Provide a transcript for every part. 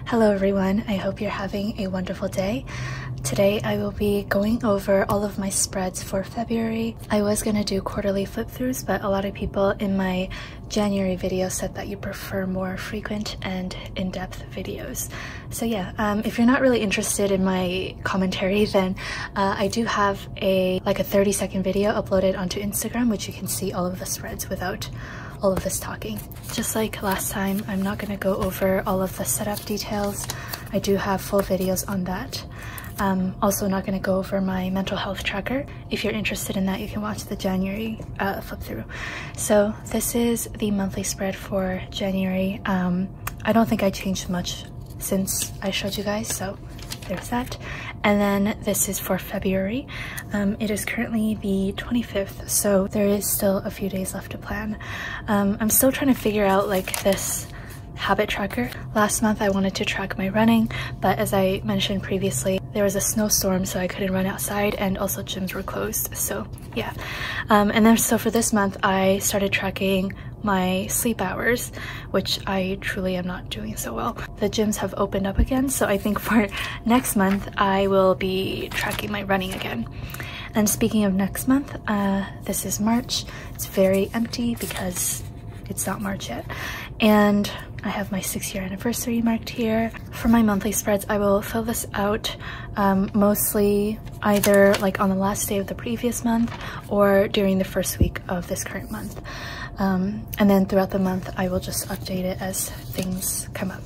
Hello everyone, I hope you're having a wonderful day. Today I will be going over all of my spreads for February. I was going to do quarterly flip-throughs, but a lot of people in my January video said that you prefer more frequent and in-depth videos. So yeah, if you're not really interested in my commentary, then I do have a 30-second video uploaded onto Instagram, which you can see all of the spreads without all of this talking. Just like last time, I'm not going to go over all of the setup details. I do have full videos on that. Also not going to go over my mental health tracker. If you're interested in that, you can watch the January flip through. So this is the monthly spread for January. I don't think I changed much since I showed you guys, so there's that. And then this is for February. It is currently the 25th, so there is still a few days left to plan. I'm still trying to figure out this habit tracker. Last month I wanted to track my running, but as I mentioned previously, there was a snowstorm, so I couldn't run outside, and also gyms were closed, so yeah. And then so for this month I started tracking my sleep hours, which I truly am not doing so well. The gyms have opened up again, so I think for next month I will be tracking my running again. And speaking of next month, this is March. It's very empty because it's not March yet. And I have my 6-year anniversary marked here. For my monthly spreads, I will fill this out mostly either on the last day of the previous month or during the first week of this current month. And then throughout the month, I will just update it as things come up.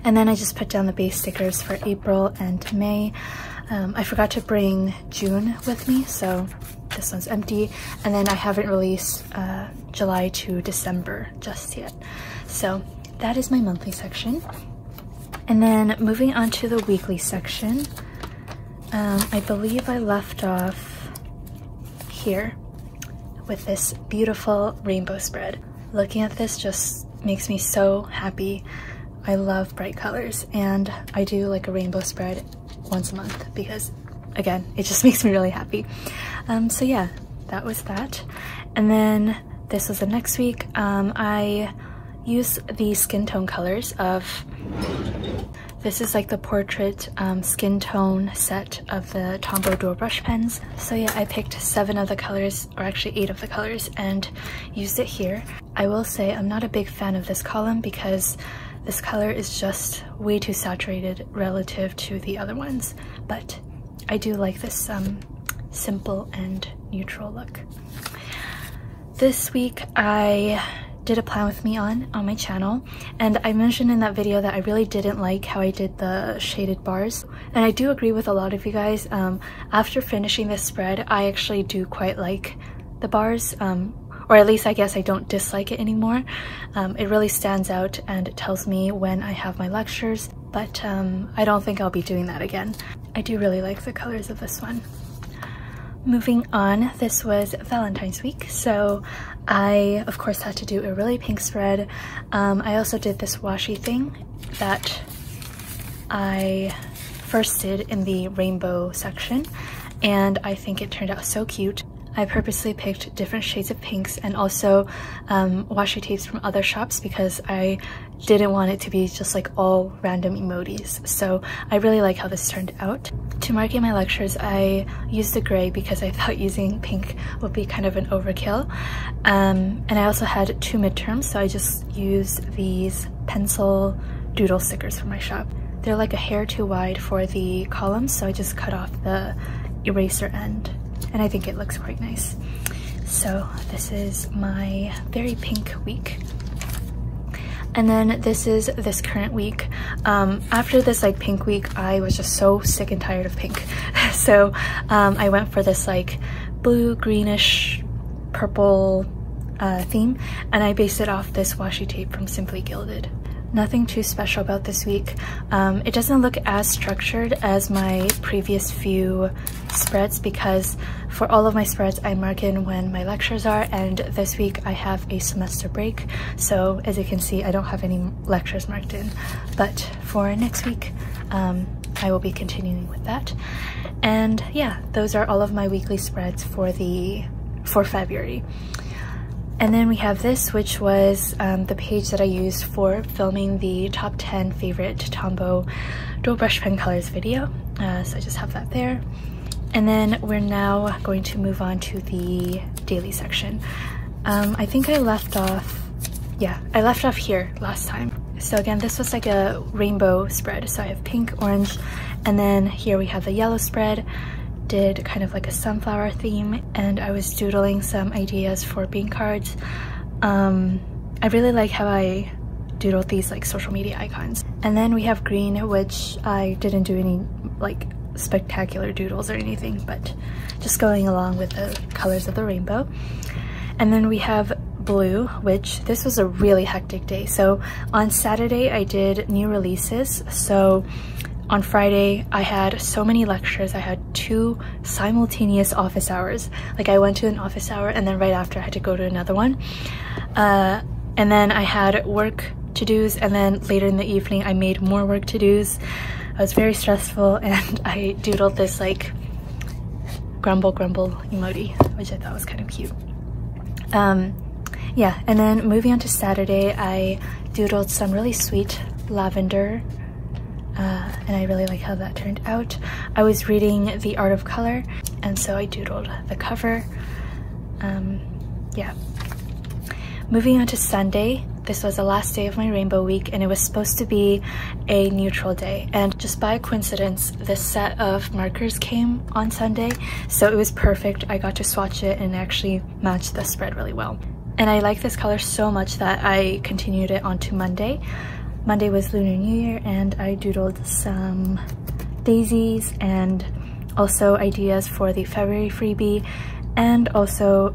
And then I just put down the base stickers for April and May. I forgot to bring June with me, so this one's empty. And then I haven't released July to December just yet. So that is my monthly section. And then moving on to the weekly section, I believe I left off here with this beautiful rainbow spread. Looking at this just makes me so happy. I love bright colors, and I do like a rainbow spread once a month because, again, it just makes me really happy. So yeah, that was that. And then this was the next week. I used the skin tone colors of, this is the portrait skin tone set of the Tombow dual brush pens. So yeah, I picked 7 of the colors, or actually 8 of the colors, and used it here. I will say I'm not a big fan of this column because this color is just way too saturated relative to the other ones, but I do like this simple and neutral look. This week I did a plan with me on my channel, and I mentioned in that video that I really didn't like how I did the shaded bars, and I do agree with a lot of you guys. After finishing this spread, I actually do quite like the bars, or at least I guess I don't dislike it anymore. It really stands out and it tells me when I have my lectures, but I don't think I'll be doing that again. I do really like the colors of this one. Moving on, this was Valentine's week, so I of course had to do a really pink spread. I also did this washi thing that I first did in the rainbow section, and I think it turned out so cute. I purposely picked different shades of pinks and also washi tapes from other shops because I didn't want it to be just all random emojis. So I really like how this turned out. To mark in my lectures, I used the gray because I thought using pink would be kind of an overkill. And I also had 2 midterms, so I just used these pencil doodle stickers from my shop. They're a hair too wide for the columns, so I just cut off the eraser end. And I think it looks quite nice. So this is my very pink week. And then this is this current week. After this pink week, I was just so sick and tired of pink. So I went for this blue, greenish, purple theme, and I based it off this washi tape from Simply Gilded. Nothing too special about this week. It doesn't look as structured as my previous few spreads because for all of my spreads I mark in when my lectures are, and this week I have a semester break, so as you can see I don't have any lectures marked in. But for next week I will be continuing with that. And yeah, those are all of my weekly spreads for February. And then we have this, which was the page that I used for filming the top 10 favorite Tombow dual brush pen colors video. So I just have that there. And then we're now going to move on to the daily section. I think I left off here last time. So again, this was like a rainbow spread. So I have pink, orange, and then here we have the yellow spread. Did kind of like a sunflower theme, and I was doodling some ideas for bean cards. I really like how I doodled these like social media icons. And then we have green, which I didn't do any like spectacular doodles or anything, but just going along with the colors of the rainbow. And then we have blue, which this was a really hectic day. So on Saturday I did new releases. So on Friday, I had so many lectures. I had 2 simultaneous office hours. Like I went to an office hour and then right after I had to go to another one. And then I had work to-dos, and then later in the evening I made more work to-dos. I was very stressful, and I doodled this like grumble emoji, which I thought was kind of cute. Yeah, and then moving on to Saturday, I doodled some really sweet lavender. And I really like how that turned out. I was reading The Art of Color, and so I doodled the cover. Yeah. Moving on to Sunday, this was the last day of my rainbow week, and it was supposed to be a neutral day. And just by coincidence, this set of markers came on Sunday, so it was perfect. I got to swatch it and actually matched the spread really well. And I like this color so much that I continued it onto Monday. Monday was Lunar New Year, and I doodled some daisies and also ideas for the February freebie, and also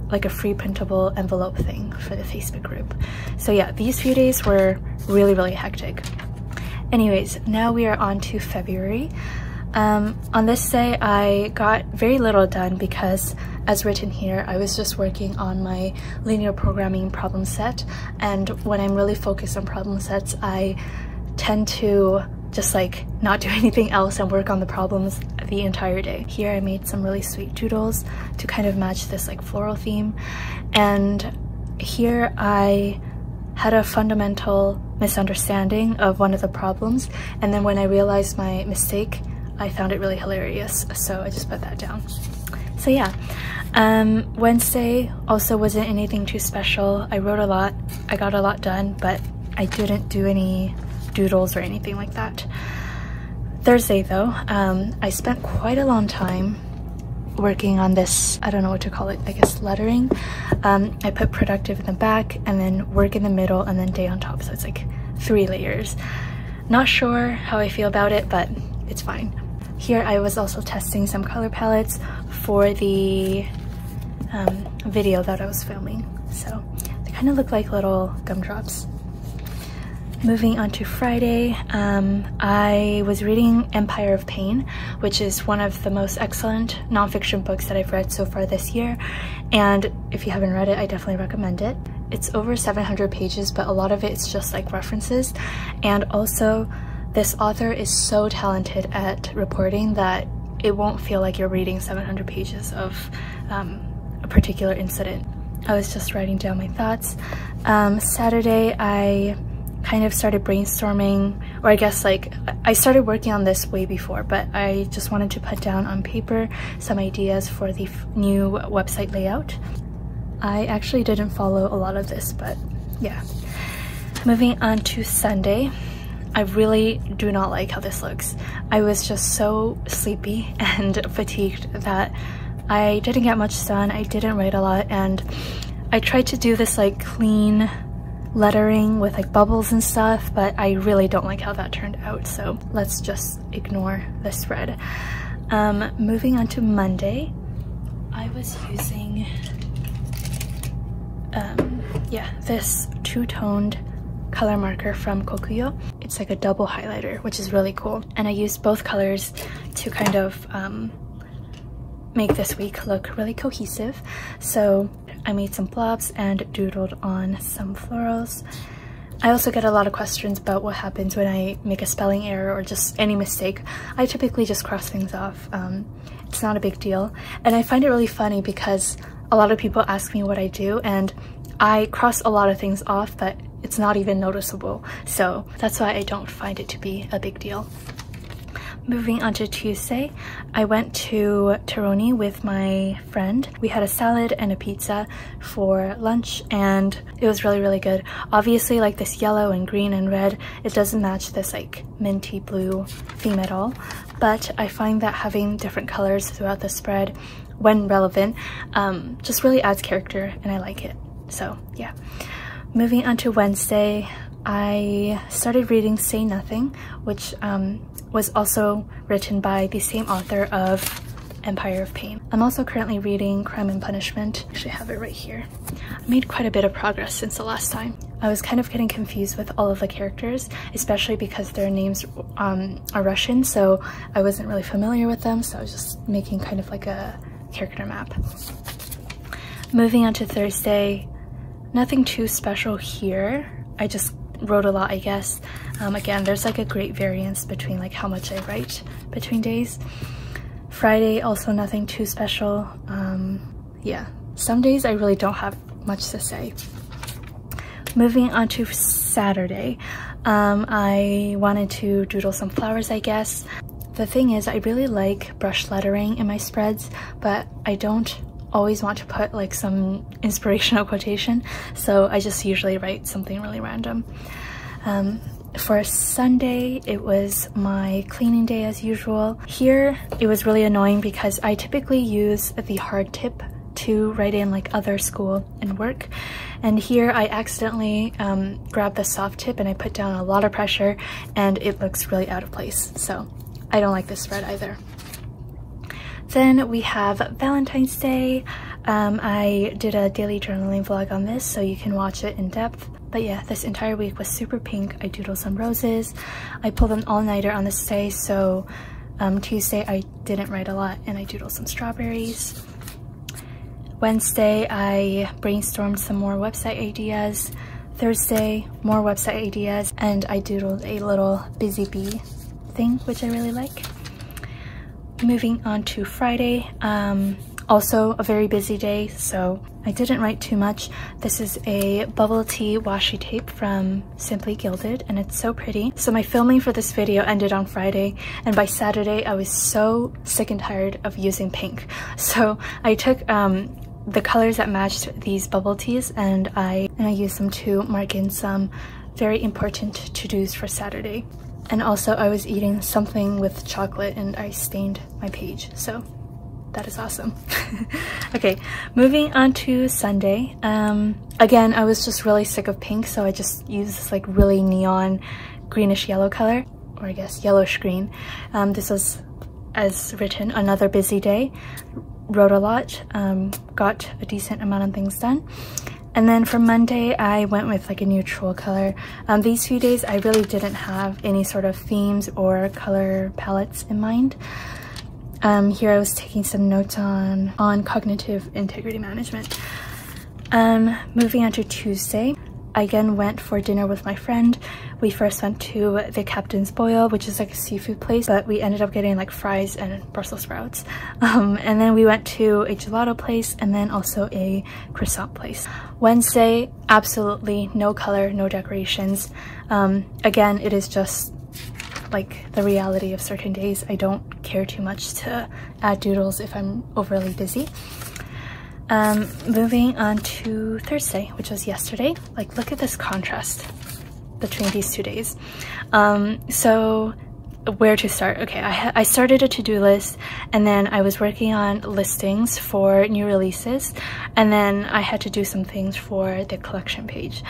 like a free printable envelope thing for the Facebook group. So yeah, these few days were really hectic. Anyways, now we are on to February. On this day, I got very little done because, as written here, I was just working on my linear programming problem set, and when I'm really focused on problem sets, I tend to just like not do anything else and work on the problems the entire day. Here I made some really sweet doodles to kind of match this like floral theme, and here I had a fundamental misunderstanding of one of the problems, and then when I realized my mistake, I found it really hilarious, so I just put that down. So yeah, Wednesday also wasn't anything too special. I wrote a lot, I got a lot done, but I didn't do any doodles or anything like that. Thursday though, I spent quite a long time working on this, I don't know what to call it, I guess lettering. I put productive in the back, and then work in the middle, and then day on top, so it's like 3 layers. Not sure how I feel about it, but it's fine. Here I was also testing some color palettes for the video that I was filming, so they kind of look like little gumdrops. Moving on to Friday, I was reading Empire of Pain, which is one of the most excellent nonfiction books that I've read so far this year, and if you haven't read it, I definitely recommend it. It's over 700 pages, but a lot of it is just like references, and also this author is so talented at reporting that it won't feel like you're reading 700 pages of a particular incident. I was just writing down my thoughts. Saturday, I kind of started brainstorming, or I guess like I started working on this way before, but I just wanted to put down on paper some ideas for the new website layout. I actually didn't follow a lot of this, but yeah. Moving on to Sunday, I really do not like how this looks. I was just so sleepy and fatigued that I didn't get much done. I didn't write a lot, and I tried to do this like clean lettering with like bubbles and stuff, but I really don't like how that turned out, so let's just ignore the spread. Moving on to Monday, I was using this two-toned color marker from Kokuyo. It's like a double highlighter, which is really cool, and I used both colors to kind of make this week look really cohesive. So I made some blobs and doodled on some florals. I also get a lot of questions about what happens when I make a spelling error or just any mistake. I typically just cross things off. It's not a big deal, and I find it really funny because a lot of people ask me what I do, and I cross a lot of things off, but it's not even noticeable. So that's why I don't find it to be a big deal. Moving on to Tuesday, I went to Tironi with my friend. We had a salad and a pizza for lunch, and it was really, really good. Obviously, like this yellow and green and red, it doesn't match this like minty blue theme at all, but I find that having different colors throughout the spread, when relevant, just really adds character, and I like it. So yeah. Moving on to Wednesday, I started reading Say Nothing, which was also written by the same author of Empire of Pain. I'm also currently reading Crime and Punishment. I actually have it right here. I made quite a bit of progress since the last time. I was kind of getting confused with all of the characters, especially because their names are Russian, so I wasn't really familiar with them, so I was just making kind of like a character map. Moving on to Thursday, nothing too special here. I just wrote a lot, I guess. Again, there's like a great variance between like how much I write between days. Friday, also nothing too special. Yeah, some days I really don't have much to say. Moving on to Saturday, I wanted to doodle some flowers, I guess. The thing is, I really like brush lettering in my spreads, but I don't always want to put like some inspirational quotation, so I just usually write something really random. For Sunday, it was my cleaning day as usual. Here, it was really annoying because I typically use the hard tip to write in like other school and work, and here I accidentally grabbed the soft tip and I put down a lot of pressure, and it looks really out of place, so I don't like this spread either. Then we have Valentine's Day. I did a daily journaling vlog on this, so you can watch it in depth. But yeah, this entire week was super pink. I doodled some roses. I pulled an all-nighter on this day, so Tuesday I didn't write a lot, and I doodled some strawberries. Wednesday, I brainstormed some more website ideas. Thursday, more website ideas, and I doodled a little busy bee thing, which I really like. Moving on to Friday, also a very busy day, so I didn't write too much. This is a bubble tea washi tape from Simply Gilded, and it's so pretty. So my filming for this video ended on Friday, and by Saturday I was so sick and tired of using pink. So I took the colors that matched these bubble teas, and I used them to mark in some very important to-dos for Saturday. And also I was eating something with chocolate and I stained my page, so that is awesome. Okay, moving on to Sunday. Again, I was just really sick of pink, so I just used this like really neon greenish yellow color, or I guess yellowish green. This was, as written, another busy day. Wrote a lot, got a decent amount of things done. And then for Monday, I went with like a neutral color. These few days, I really didn't have any sort of themes or color palettes in mind. Here I was taking some notes on cognitive integrity management. Moving on to Tuesday, I again went for dinner with my friend. We first went to the Captain's Boil, which is like a seafood place, but we ended up getting like fries and Brussels sprouts. And then we went to a gelato place and then also a croissant place. Wednesday, absolutely no color, no decorations. Again, it is just like the reality of certain days. I don't care too much to add doodles if I'm overly busy. Moving on to Thursday, which was yesterday. Like, look at this contrast between these 2 days. So where to start? Okay, I started a to-do list, and then I was working on listings for new releases, and then I had to do some things for the collection page.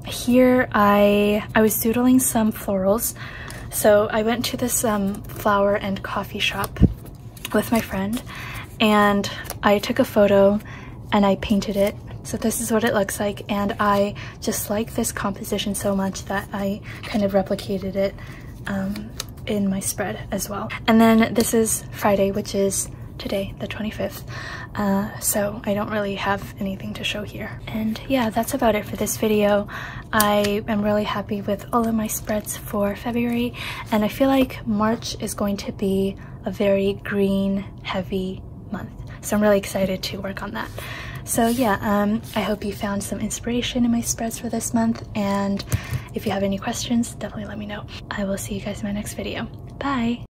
Here I was doodling some florals. So I went to this flower and coffee shop with my friend, and I took a photo and I painted it. So this is what it looks like, and I just like this composition so much that I kind of replicated it in my spread as well. And then this is Friday, which is today, the 25th. So I don't really have anything to show here. And yeah, that's about it for this video. I am really happy with all of my spreads for February, and I feel like March is going to be a very green heavy month. So I'm really excited to work on that. So yeah, I hope you found some inspiration in my spreads for this month, and if you have any questions, definitely let me know. I will see you guys in my next video. Bye!